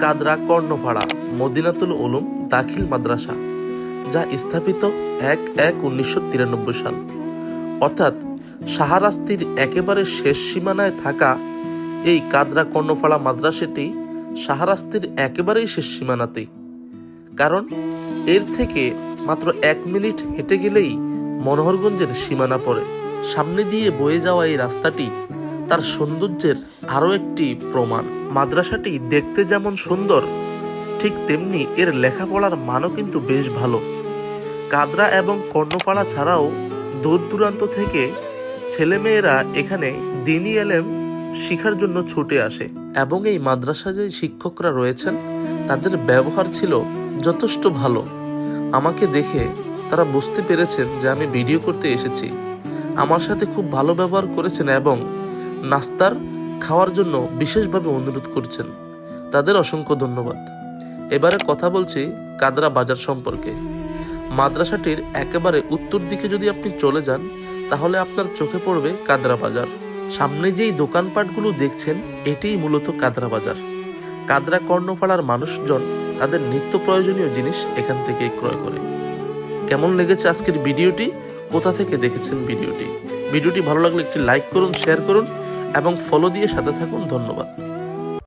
কাদরা কর্ণপাড়া মদিনাতুল উলুম দাখিল মাদ্রাসা, যা স্থাপিত ১/১/১৯৯৩ সাল, অর্থাৎ শাহরাস্তির একেবারে শেষ সীমানায় থাকা এই কাদরা কর্ণপাড়া মাদ্রাসাটি শাহরাস্তির একেবারেই শেষ সীমানাতেই। কারণ এর থেকে মাত্র ১ মিনিট হেঁটে গেলেই মনোহরগঞ্জের সীমানা পড়ে। সামনে দিয়ে বয়ে যাওয়া এই রাস্তাটি তার সৌন্দর্যের আরও একটি প্রমাণ। মাদ্রাসাটি দেখতে যেমন সুন্দর, ঠিক তেমনি এর লেখাপড়ার মানও কিন্তু বেশ ভালো। কাদরা এবং কর্ণপাড়া ছাড়াও দূর দূরান্ত থেকে ছেলেমেয়েরা এখানে দ্বীনি ইলম শিখার জন্য ছুটে আসে এবং এই মাদ্রাসায় যে শিক্ষকরা রয়েছেন তাদের ব্যবহার ছিল যথেষ্ট ভালো। আমাকে দেখে তারা বুঝতে পেরেছেন যে আমি ভিডিও করতে এসেছি, আমার সাথে খুব ভালো ব্যবহার করেছেন এবং নাস্তার খাওয়ার জন্য বিশেষভাবে অনুরোধ করছেন। তাদের অসংখ্য ধন্যবাদ। এবারে কথা বলছি কাদরা বাজার সম্পর্কে। মাদ্রাসাটির একেবারে উত্তর দিকে যদি আপনি চলে যান তাহলে আপনার চোখে পড়বে কাদরা বাজার। সামনে যেই দোকানপাটগুলো দেখছেন এটিই মূলত কাদরা বাজার। কাদরা কর্ণপাড়ার মানুষজন তাদের নিত্য প্রয়োজনীয় জিনিস এখান থেকে ক্রয় করে। কেমন লেগেছে আজকের ভিডিওটি? কোথা থেকে দেখেছেন ভিডিওটি ভালো লাগলে একটি লাইক করুন, শেয়ার করুন এবং ফলো দিয়ে সাথে থাকুন। ধন্যবাদ।